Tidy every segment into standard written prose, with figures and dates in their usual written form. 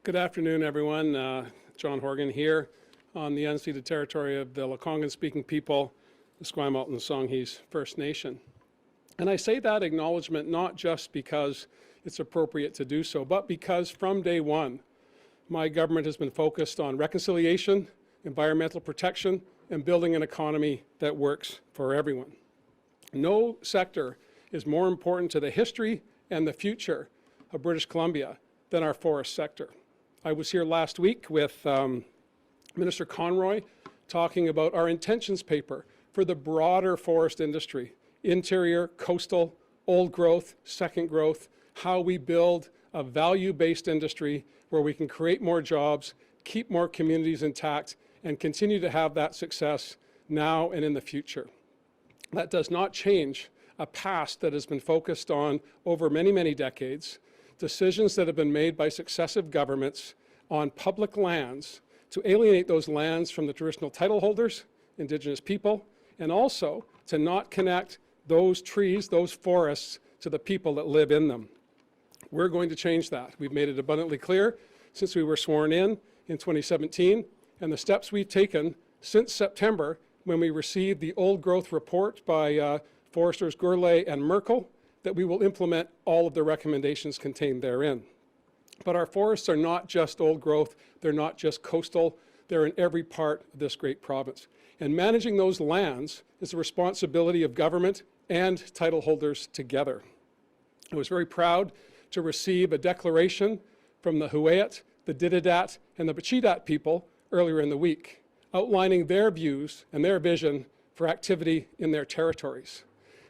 Good afternoon, everyone. John Horgan here on the unceded territory of the Lekwungen-speaking people, the Esquimalt and Songhees First Nation. And I say that acknowledgement not just because it's appropriate to do so, but because from day one, my government has been focused on reconciliation, environmental protection, and building an economy that works for everyone. No sector is more important to the history and the future of British Columbia than our forest sector. I was here last week with Minister Conroy talking about our intentions paper for the broader forest industry, interior, coastal, old growth, second growth, how we build a value-based industry where we can create more jobs, keep more communities intact, and continue to have that success now and in the future. That does not change a past that has been focused on over many, many decades, decisions that have been made by successive governments on public lands to alienate those lands from the traditional title holders, Indigenous people, and also to not connect those trees, those forests, to the people that live in them. We're going to change that. We've made it abundantly clear since we were sworn in 2017, and the steps we've taken since September when we received the old growth report by Foresters Gourlay and Merkel, that we will implement all of the recommendations contained therein. But our forests are not just old growth, they're not just coastal, they're in every part of this great province. And managing those lands is the responsibility of government and title holders together. I was very proud to receive a declaration from the Huu-ay-aht, the Ditidaht, and the Pacheedaht people earlier in the week, outlining their views and their vision for activity in their territories.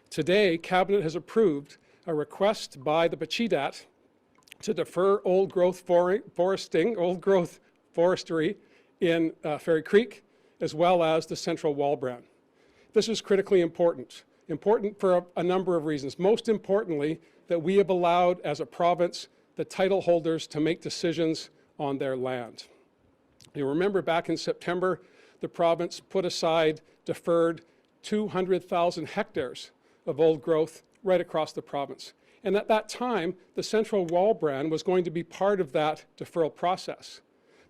Today, Cabinet has approved a request by the Pacheedaht to defer old growth forestry in Fairy Creek, as well as the central Walbran. This is critically important for a number of reasons. Most importantly, that we have allowed, as a province, the title holders to make decisions on their land. You remember back in September, the province put aside, deferred 200,000 hectares of old growth right across the province. And at that time, the central Walbran was going to be part of that deferral process.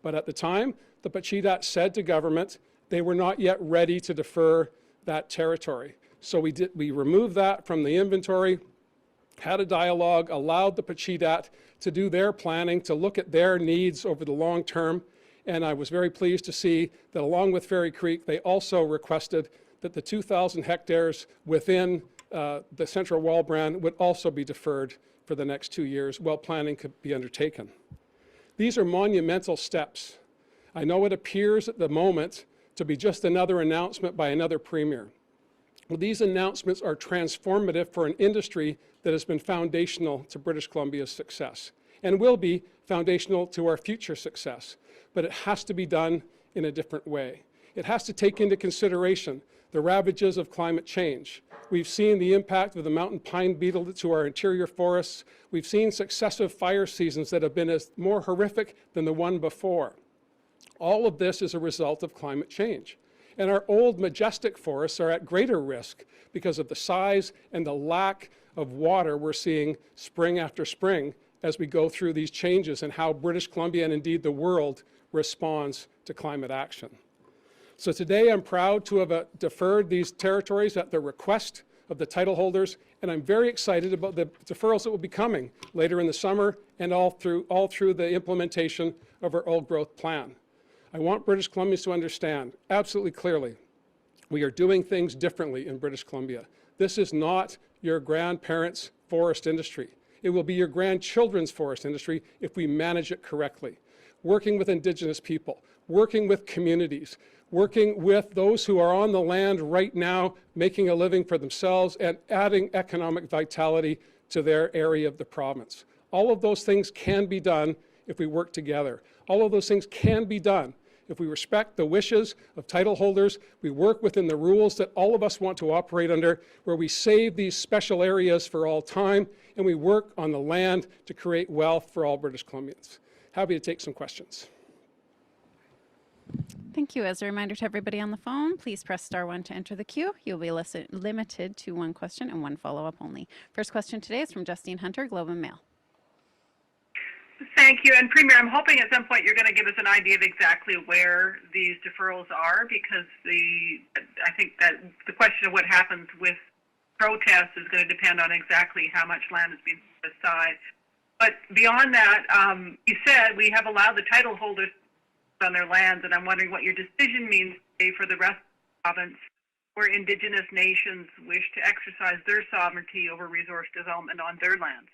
But at the time, the Pacheedaht said to government they were not yet ready to defer that territory. So we removed that from the inventory, had a dialogue, allowed the Pacheedaht to do their planning, to look at their needs over the long term. And I was very pleased to see that along with Fairy Creek, they also requested that the 2,000 hectares within the central Walbran would also be deferred for the next 2 years while planning could be undertaken. These are monumental steps. I know it appears at the moment to be just another announcement by another premier. Well, these announcements are transformative for an industry that has been foundational to British Columbia's success and will be foundational to our future success. But it has to be done in a different way. It has to take into consideration the ravages of climate change. We've seen the impact of the mountain pine beetle to our interior forests. We've seen successive fire seasons that have been more horrific than the one before. All of this is a result of climate change. And our old majestic forests are at greater risk because of the size and the lack of water we're seeing spring after spring as we go through these changes and how British Columbia and indeed the world responds to climate action. So today I'm proud to have deferred these territories at the request of the title holders, and I'm very excited about the deferrals that will be coming later in the summer and all through the implementation of our old growth plan. I want British Columbians to understand absolutely clearly we are doing things differently in British Columbia. This is not your grandparents' forest industry. It will be your grandchildren's forest industry if we manage it correctly. Working with Indigenous people, working with communities, working with those who are on the land right now, making a living for themselves and adding economic vitality to their area of the province. All of those things can be done if we work together. All of those things can be done if we respect the wishes of title holders, we work within the rules that all of us want to operate under, where we save these special areas for all time, and we work on the land to create wealth for all British Columbians. Happy to take some questions. Thank you. As a reminder to everybody on the phone, please press *1 to enter the queue. You'll be limited to one question and one follow-up only. First question today is from Justine Hunter, Globe and Mail. Thank you. And Premier, I'm hoping at some point you're going to give us an idea of exactly where these deferrals are, because I think that the question of what happens with protests is going to depend on exactly how much land is being set aside. But beyond that, you said we have allowed the title holders on their lands, and I'm wondering what your decision means today for the rest of the province, where Indigenous nations wish to exercise their sovereignty over resource development on their lands.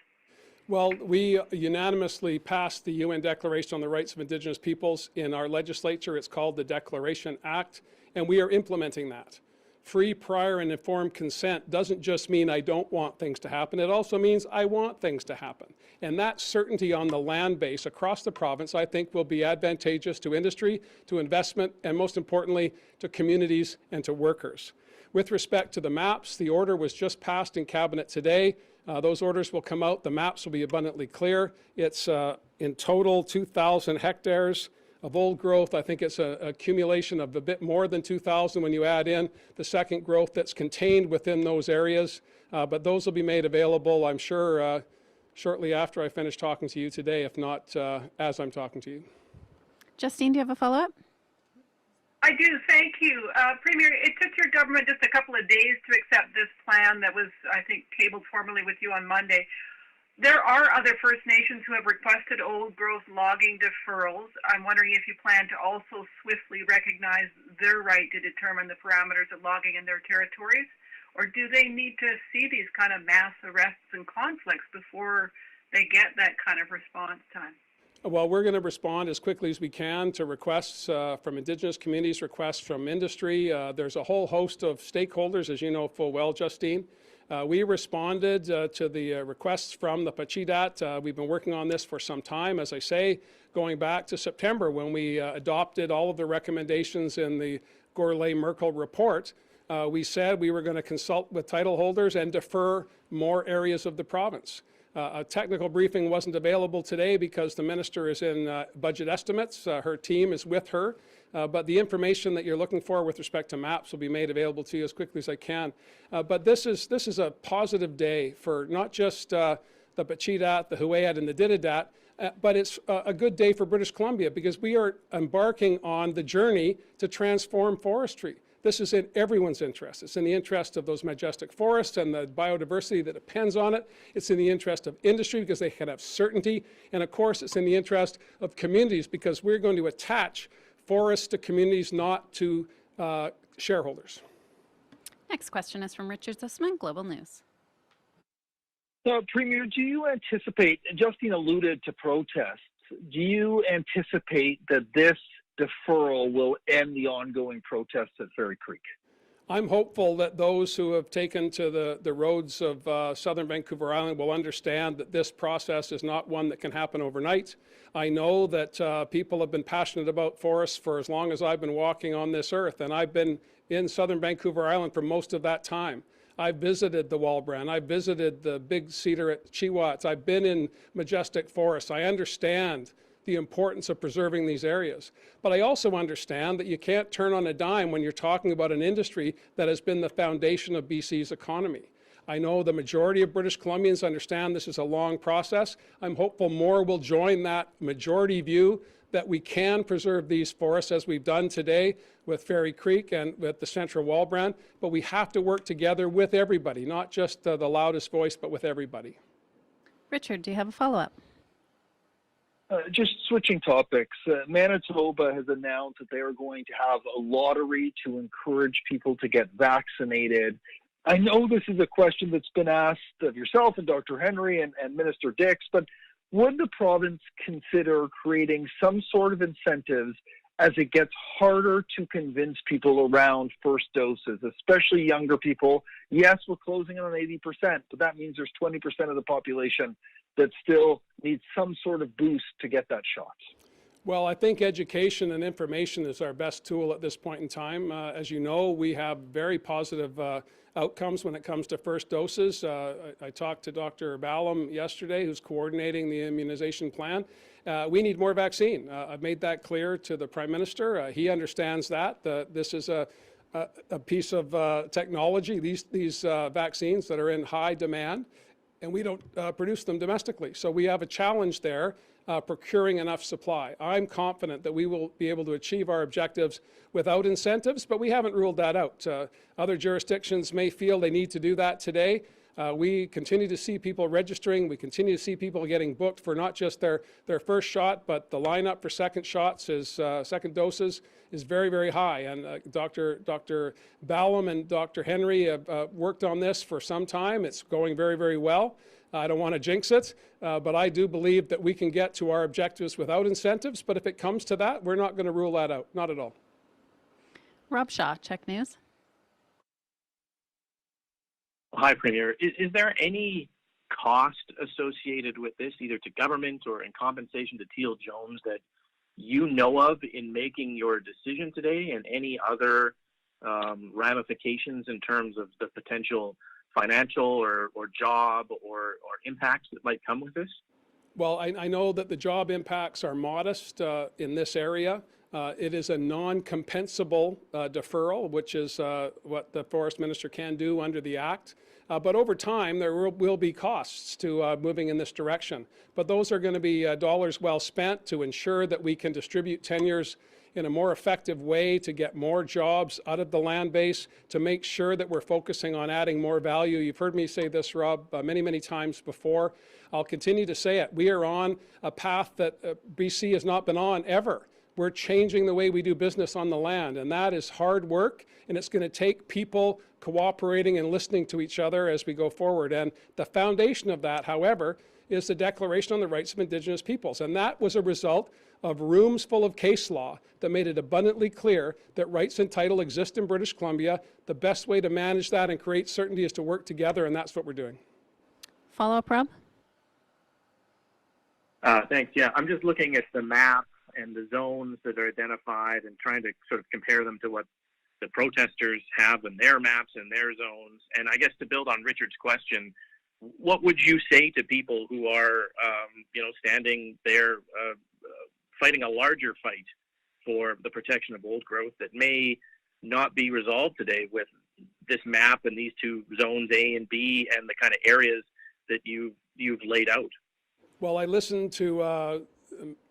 Well, we unanimously passed the UN Declaration on the Rights of Indigenous Peoples in our legislature. It's called the Declaration Act, and we are implementing that. Free, prior, and informed consent doesn't just mean I don't want things to happen. It also means I want things to happen. And that certainty on the land base across the province, I think, will be advantageous to industry, to investment, and most importantly, to communities and to workers. With respect to the maps, the order was just passed in Cabinet today. Those orders will come out. The maps will be abundantly clear. It's in total 2,000 hectares of old growth. I think it's an accumulation of a bit more than 2,000 when you add in the second growth that's contained within those areas. But those will be made available, I'm sure, shortly after I finish talking to you today, if not as I'm talking to you. Justine, do you have a follow-up? I do, thank you. Premier, it took your government just a couple of days to accept this plan that was, I think, tabled formally with you on Monday. There are other First Nations who have requested old growth logging deferrals. I'm wondering if you plan to also swiftly recognize their right to determine the parameters of logging in their territories, or do they need to see these kind of mass arrests and conflicts before they get that kind of response time? Well, we're going to respond as quickly as we can to requests from Indigenous communities, requests from industry. There's a whole host of stakeholders, as you know full well, Justine. We responded to the requests from the Pacheedaht. We've been working on this for some time, as I say, going back to September when we adopted all of the recommendations in the Gourlay-Merkel report. We said we were going to consult with title holders and defer more areas of the province. A technical briefing wasn't available today because the minister is in budget estimates. Her team is with her. But the information that you're looking for with respect to maps will be made available to you as quickly as I can. But this is a positive day for not just the Pacheedaht, the Huu-ay-aht, and the Ditidaht, but it's a good day for British Columbia because we are embarking on the journey to transform forestry. This is in everyone's interest. It's in the interest of those majestic forests and the biodiversity that depends on it. It's in the interest of industry because they can have certainty. And of course, it's in the interest of communities because we're going to attach forests to communities, not to shareholders. Next question is from Richard Zussman, Global News. So, Premier, do you anticipate, Justine alluded to protests, do you anticipate that this deferral will end the ongoing protests at Fairy Creek? I'm hopeful that those who have taken to the roads of southern Vancouver Island will understand that this process is not one that can happen overnight. I know that people have been passionate about forests for as long as I've been walking on this earth, and I've been in southern Vancouver Island for most of that time. I've visited the Walbran, I've visited the big cedar at Huu-ay-aht, I've been in majestic forests. I understand the importance of preserving these areas. But I also understand that you can't turn on a dime when you're talking about an industry that has been the foundation of BC's economy. I know the majority of British Columbians understand this is a long process. I'm hopeful more will join that majority view that we can preserve these forests as we've done today with Fairy Creek and with the Central Walbran, but we have to work together with everybody, not just the loudest voice, but with everybody. Richard, do you have a follow-up? Just switching topics, Manitoba has announced that they are going to have a lottery to encourage people to get vaccinated. I know this is a question that's been asked of yourself and Dr. Henry and Minister Dix, but would the province consider creating some sort of incentives as it gets harder to convince people around first doses, especially younger people? Yes, we're closing in on 80%, but that means there's 20% of the population that still needs some sort of boost to get that shot. Well, I think education and information is our best tool at this point in time. As you know, we have very positive outcomes when it comes to first doses. I talked to Dr. Ballum yesterday, who's coordinating the immunization plan. We need more vaccine. I've made that clear to the Prime Minister. He understands that. This is a piece of technology, these vaccines that are in high demand, and we don't produce them domestically. So we have a challenge there. procuring enough supply. I'm confident that we will be able to achieve our objectives without incentives, but we haven't ruled that out. Other jurisdictions may feel they need to do that today. We continue to see people registering. We continue to see people getting booked for not just their first shot, but the lineup for second shots second doses is very, very high. And Dr. Ballum and Dr. Henry have worked on this for some time. It's going very, very well. I don't want to jinx it, but I do believe that we can get to our objectives without incentives. But if it comes to that, we're not going to rule that out. Not at all. Rob Shaw, Check News. Hi, Premier. Is there any cost associated with this, either to government or in compensation to Teal Jones, that you know of in making your decision today, and any other ramifications in terms of the potential financial or job or impacts that might come with this? Well, I know that the job impacts are modest in this area. It is a non-compensable deferral, which is what the Forest Minister can do under the Act. But over time, there will be costs to moving in this direction. But those are going to be dollars well spent to ensure that we can distribute tenures in a more effective way to get more jobs out of the land base, to make sure that we're focusing on adding more value. You've heard me say this, Rob, many, many times before. I'll continue to say it. We are on a path that BC has not been on ever. We're changing the way we do business on the land, and that is hard work, and it's going to take people cooperating and listening to each other as we go forward. And the foundation of that, however, is the Declaration on the Rights of Indigenous Peoples, and that was a result of rooms full of case law that made it abundantly clear that rights and title exist in British Columbia. The best way to manage that and create certainty is to work together, and that's what we're doing. Follow-up, Rob? Thanks. Yeah, I'm just looking at the map and the zones that are identified and trying to sort of compare them to what the protesters have in their maps and their zones. And I guess to build on Richard's question, what would you say to people who are, standing there fighting a larger fight for the protection of old growth that may not be resolved today with this map and these two zones, A and B, and the kind of areas that you've laid out? Well, I listened to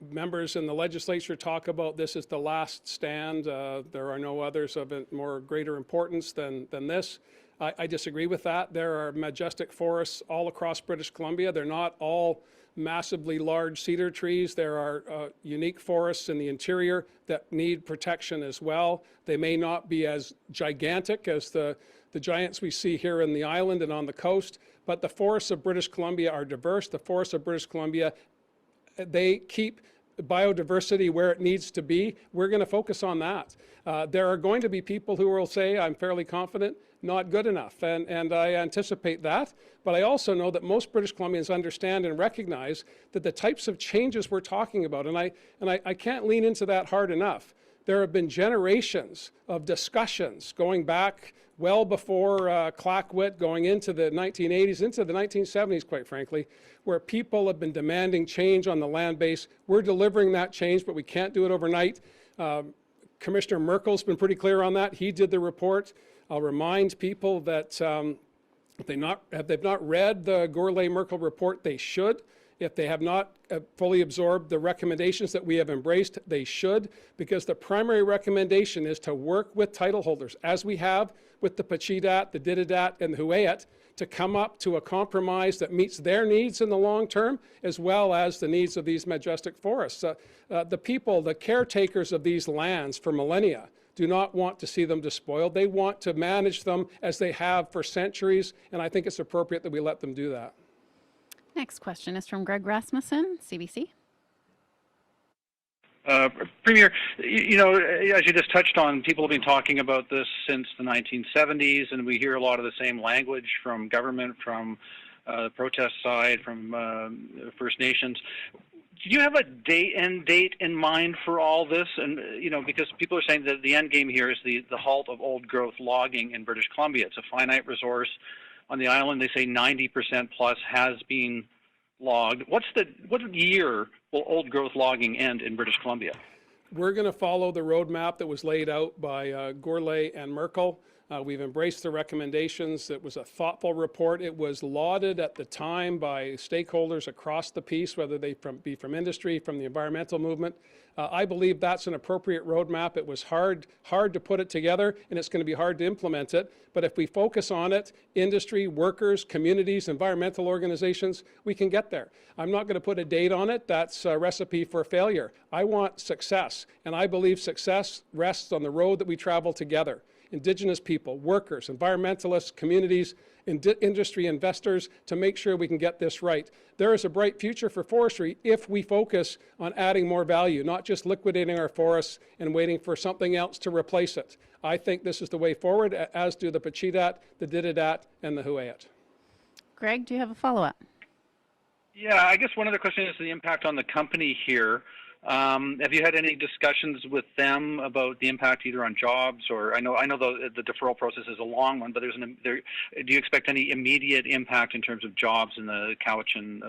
members in the legislature talk about this as the last stand. There are no others of more greater importance than this. I disagree with that. There are majestic forests all across British Columbia. They're not all massively large cedar trees. There are unique forests in the interior that need protection as well. They may not be as gigantic as the giants we see here in the island and on the coast, but the forests of British Columbia are diverse. The forests of British Columbia, they keep biodiversity where it needs to be. We're going to focus on that. There are going to be people who will say, I'm fairly confident, not good enough, and I anticipate that. But I also know that most British Columbians understand and recognize that the types of changes we're talking about, and I can't lean into that hard enough. There have been generations of discussions going back well before Clackwit, going into the 1980s, into the 1970s, quite frankly, where people have been demanding change on the land base. We're delivering that change, but we can't do it overnight. Commissioner Merkel's been pretty clear on that. He did the report. I'll remind people that if they've not read the Gourlay-Merkel report, they should. If they have not fully absorbed the recommendations that we have embraced, they should, because the primary recommendation is to work with title holders, as we have with the Pacheedaht, the Ditidaht, and the Huu-ay-aht, to come up to a compromise that meets their needs in the long term, as well as the needs of these majestic forests. The people, the caretakers of these lands for millennia, do not want to see them despoiled. They want to manage them as they have for centuries, and I think it's appropriate that we let them do that. Next question is from Greg Rasmussen, CBC. Premier, you know, as you just touched on, people have been talking about this since the 1970s, and we hear a lot of the same language from government, from the protest side, from First Nations. Do you have a end date in mind for all this? And, you know, because people are saying that the end game here is the halt of old growth logging in British Columbia. It's a finite resource. On the island, they say 90% plus has been logged. What year will old growth logging end in British Columbia? We're going to follow the roadmap that was laid out by Gourlay and Merkel. We've embraced the recommendations. It was a thoughtful report. It was lauded at the time by stakeholders across the piece, whether they be from industry, from the environmental movement. I believe that's an appropriate roadmap. It was hard to put it together, and it's going to be hard to implement it. But if we focus on it, industry, workers, communities, environmental organizations, we can get there. I'm not going to put a date on it. That's a recipe for failure. I want success, and I believe success rests on the road that we travel together. Indigenous people, workers, environmentalists, communities, industry, investors, to make sure we can get this right. There is a bright future for forestry if we focus on adding more value, not just liquidating our forests and waiting for something else to replace it. I think this is the way forward, as do the Pacheedaht, the Ditidaht, and the Huu-ay-aht. Greg, do you have a follow-up? Yeah, I guess one other question is the impact on the company here. Have you had any discussions with them about the impact either on jobs or I know the deferral process is a long one, but do you expect any immediate impact in terms of jobs in the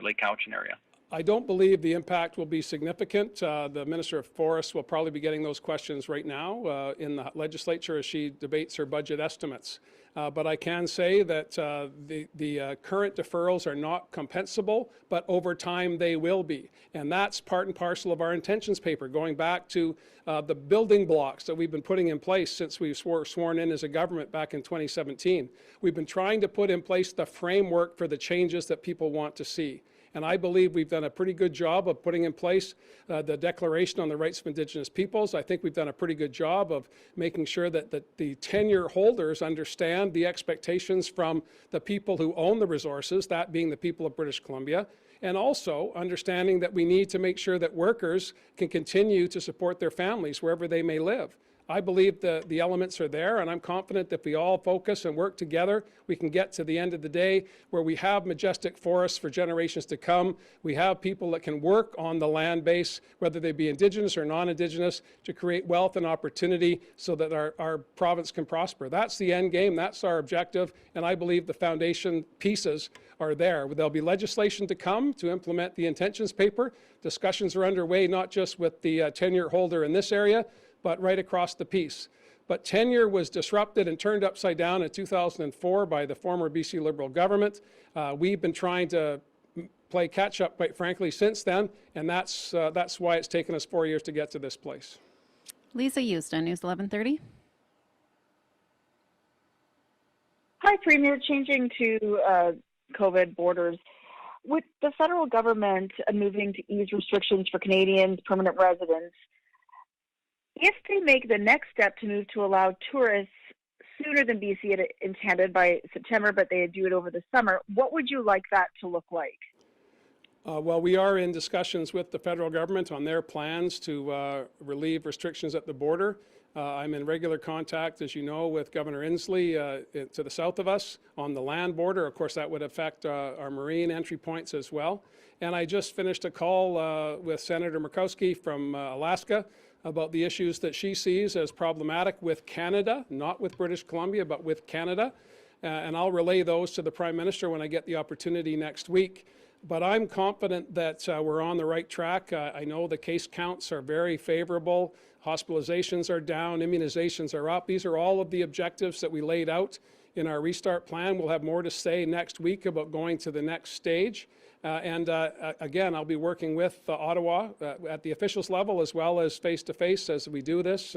Lake Cowichan area? I don't believe the impact will be significant. The Minister of Forests will probably be getting those questions right now in the legislature as she debates her budget estimates. But I can say that the current deferrals are not compensable, but over time they will be. And that's part and parcel of our intentions paper, going back to the building blocks that we've been putting in place since we were sworn in as a government back in 2017. We've been trying to put in place the framework for the changes that people want to see. And I believe we've done a pretty good job of putting in place the Declaration on the Rights of Indigenous Peoples. I think we've done a pretty good job of making sure that the tenure holders understand the expectations from the people who own the resources, that being the people of British Columbia, and also understanding that we need to make sure that workers can continue to support their families wherever they may live. I believe the elements are there, and I'm confident that if we all focus and work together, we can get to the end of the day where we have majestic forests for generations to come. We have people that can work on the land base, whether they be Indigenous or non-Indigenous, to create wealth and opportunity so that our province can prosper. That's the end game. That's our objective, and I believe the foundation pieces are there. There'll be legislation to come to implement the intentions paper. Discussions are underway, not just with the tenure holder in this area, but right across the piece. But tenure was disrupted and turned upside down in 2004 by the former BC Liberal government. We've been trying to play catch up, quite frankly, since then, and that's why it's taken us 4 years to get to this place. Lisa Houston, News 1130. Hi, Premier. Changing to COVID borders. With the federal government moving to ease restrictions for Canadians, permanent residents, if they make the next step to move to allow tourists sooner than BC had intended by September, but they do it over the summer, what would you like that to look like? Well, we are in discussions with the federal government on their plans to relieve restrictions at the border. I'm in regular contact, as you know, with Governor Inslee to the south of us on the land border. Of course, that would affect our marine entry points as well. And I just finished a call with Senator Murkowski from Alaska about the issues that she sees as problematic with Canada, not with British Columbia, but with Canada. And I'll relay those to the Prime Minister when I get the opportunity next week. But I'm confident that we're on the right track. I know the case counts are very favorable. Hospitalizations are down, immunizations are up. These are all of the objectives that we laid out in our restart plan. We'll have more to say next week about going to the next stage. Again, I'll be working with Ottawa at the officials level as well as face-to-face as we do this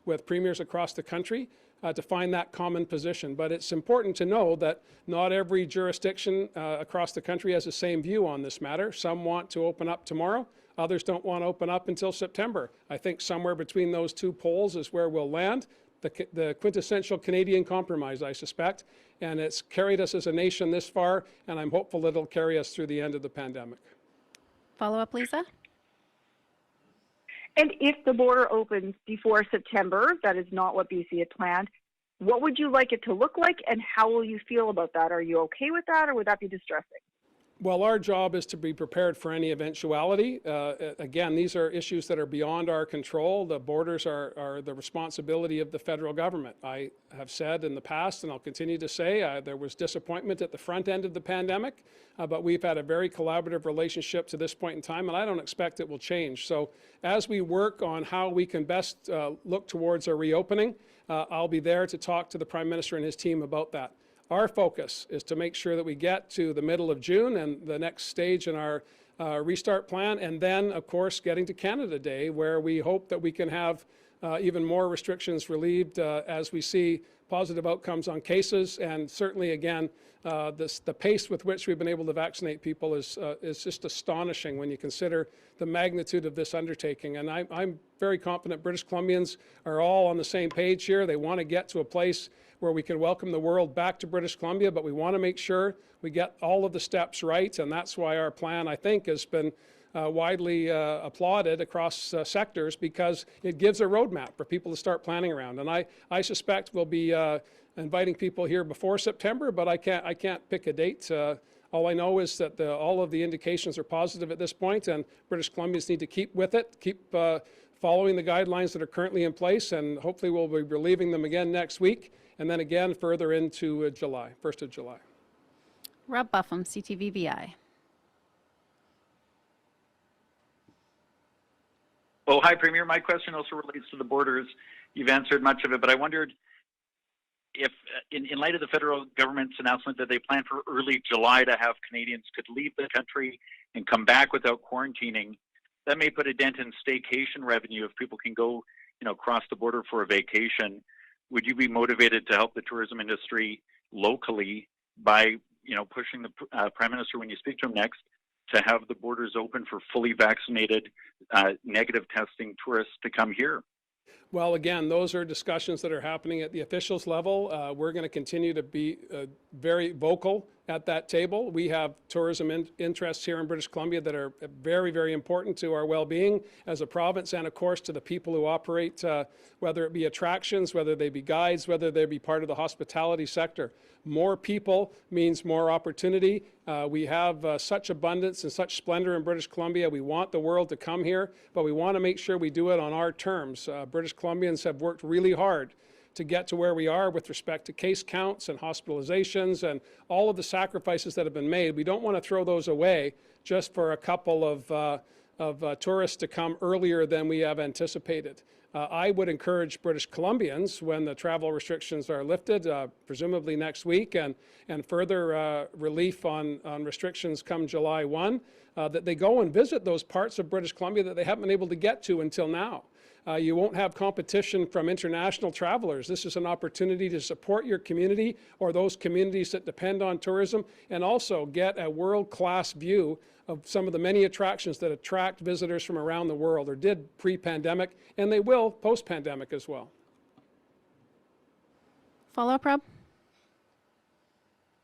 with premiers across the country to find that common position. But it's important to know that not every jurisdiction across the country has the same view on this matter. Some want to open up tomorrow. Others don't want to open up until September. I think somewhere between those two poles is where we'll land. The quintessential Canadian compromise, I suspect, and it's carried us as a nation this far, and I'm hopeful it'll carry us through the end of the pandemic. Follow up, Lisa? And if the border opens before September, that is not what BC had planned, what would you like it to look like, and how will you feel about that? Are you okay with that, or would that be distressing? Well, our job is to be prepared for any eventuality. Again, these are issues that are beyond our control. The borders are the responsibility of the federal government. I have said in the past, and I'll continue to say, there was disappointment at the front end of the pandemic, but we've had a very collaborative relationship to this point in time, and I don't expect it will change. So as we work on how we can best look towards a reopening, I'll be there to talk to the Prime Minister and his team about that. Our focus is to make sure that we get to the middle of June and the next stage in our restart plan, and then, of course, getting to Canada Day, where we hope that we can have even more restrictions relieved as we see positive outcomes on cases. And certainly, again, the pace with which we've been able to vaccinate people is just astonishing when you consider the magnitude of this undertaking. And I'm very confident British Columbians are all on the same page here. They want to get to a place where we can welcome the world back to British Columbia, but we want to make sure we get all of the steps right, and that's why our plan, I think, has been widely applauded across sectors, because it gives a roadmap for people to start planning around. And I suspect we'll be inviting people here before September, but I can't pick a date. All I know is that all of the indications are positive at this point, and British Columbians need to keep with it, keep following the guidelines that are currently in place, and hopefully we'll be relieving them again next week, and then again further into July, 1st of July. Rob Buffum, CTVBI. Oh, hi, Premier. My question also relates to the borders. You've answered much of it, but I wondered if, in light of the federal government's announcement that they plan for early July to have Canadians could leave the country and come back without quarantining, that may put a dent in staycation revenue if people can go, cross the border for a vacation. Would you be motivated to help the tourism industry locally by, pushing the Prime Minister, when you speak to him next, to have the borders open for fully vaccinated, negative testing tourists to come here? Well, again, those are discussions that are happening at the officials level. We're going to continue to be very vocal at that table. We have tourism interests here in British Columbia that are very, very important to our well-being as a province, and of course to the people who operate, whether it be attractions, whether they be guides, whether they be part of the hospitality sector. More people means more opportunity. We have such abundance and such splendor in British Columbia. We want the world to come here, but we want to make sure we do it on our terms. British Columbians have worked really hard to get to where we are with respect to case counts and hospitalizations and all of the sacrifices that have been made. We don't want to throw those away just for a couple of tourists to come earlier than we have anticipated. I would encourage British Columbians, when the travel restrictions are lifted, presumably next week, and further relief on restrictions come July 1, that they go and visit those parts of British Columbia that they haven't been able to get to until now. You won't have competition from international travelers. This is an opportunity to support your community or those communities that depend on tourism, and also get a world-class view of some of the many attractions that attract visitors from around the world, or did pre-pandemic, and they will post-pandemic as well. Follow-up, Rob?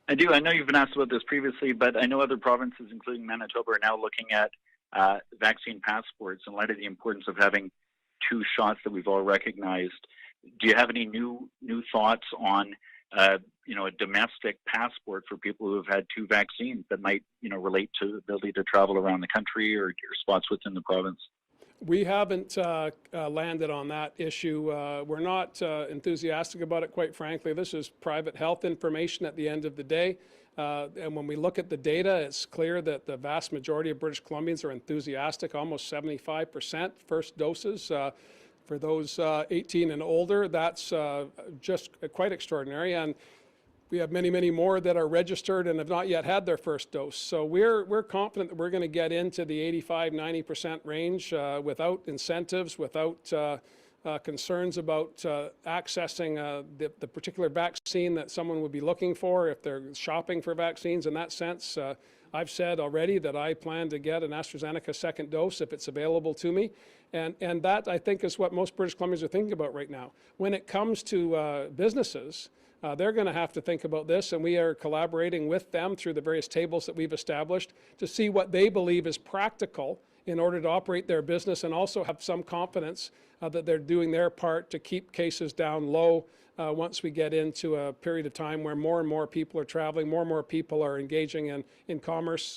I do. I know you've been asked about this previously, but I know other provinces, including Manitoba, are now looking at vaccine passports in light of the importance of having 2 shots that we've all recognized. Do you have any new thoughts on a domestic passport for people who have had 2 vaccines that might relate to the ability to travel around the country or spots within the province? We haven't landed on that issue. We're not enthusiastic about it, quite frankly. This is private health information at the end of the day. And when we look at the data, it's clear that the vast majority of British Columbians are enthusiastic, almost 75% first doses. For those 18 and older, that's just quite extraordinary. And we have many, many more that are registered and have not yet had their first dose. So we're confident that we're going to get into the 85–90% range without incentives, without concerns about accessing the particular vaccine that someone would be looking for if they're shopping for vaccines. In that sense, I've said already that I plan to get an AstraZeneca second dose if it's available to me. And that, I think, is what most British Columbians are thinking about right now. When it comes to businesses, they're going to have to think about this, and we are collaborating with them through the various tables that we've established to see what they believe is practical in order to operate their business and also have some confidence that they're doing their part to keep cases down low once we get into a period of time where more and more people are traveling, more and more people are engaging in commerce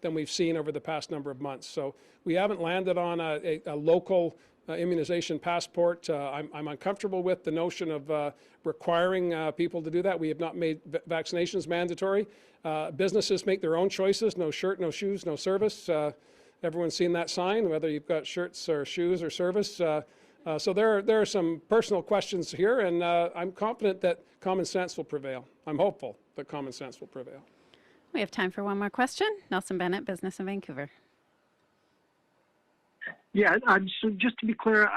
than we've seen over the past number of months. So we haven't landed on a local immunization passport. I'm uncomfortable with the notion of requiring people to do that. We have not made vaccinations mandatory. Businesses make their own choices, no shirt, no shoes, no service. Everyone's seen that sign, whether you've got shirts or shoes or service. So there are some personal questions here, and I'm confident that common sense will prevail. I'm hopeful that common sense will prevail. We have time for one more question. Nelson Bennett, Business in Vancouver. Yeah, so just to be clear,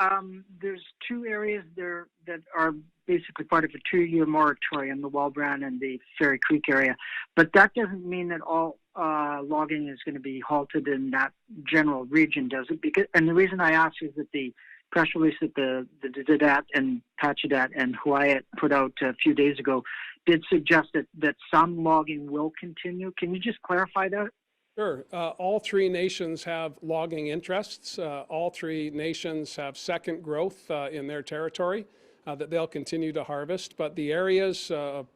there's two areas there that are basically part of a 2-year moratorium, the Walbran and the Fairy Creek area. But that doesn't mean that all logging is going to be halted in that general region, does it? And the reason I ask is that the press release that the Ditidaht and Pacheedaht and Huu-ay-aht put out a few days ago did suggest that some logging will continue. Can you just clarify that? Sure. All three nations have logging interests. All three nations have second growth in their territory that they'll continue to harvest. But the areas of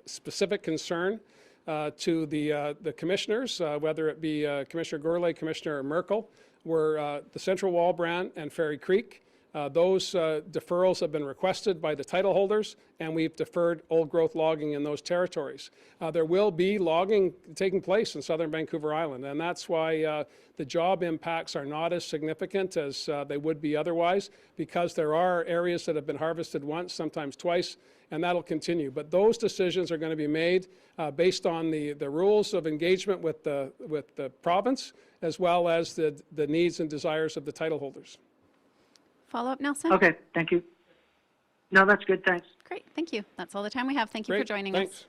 specific concern to the commissioners, whether it be Commissioner Gourlay, Commissioner Merkel, were the Central Walbran and Fairy Creek. Those deferrals have been requested by the title holders, and we've deferred old growth logging in those territories. There will be logging taking place in southern Vancouver Island, and that's why the job impacts are not as significant as they would be otherwise, because there are areas that have been harvested once, sometimes twice, and that'll continue. But those decisions are going to be made based on the rules of engagement with the province, as well as the needs and desires of the title holders. Follow up, Nelson? Okay, thank you. No, that's good, thanks. Great, thank you. That's all the time we have. Thank you for joining us. Thanks.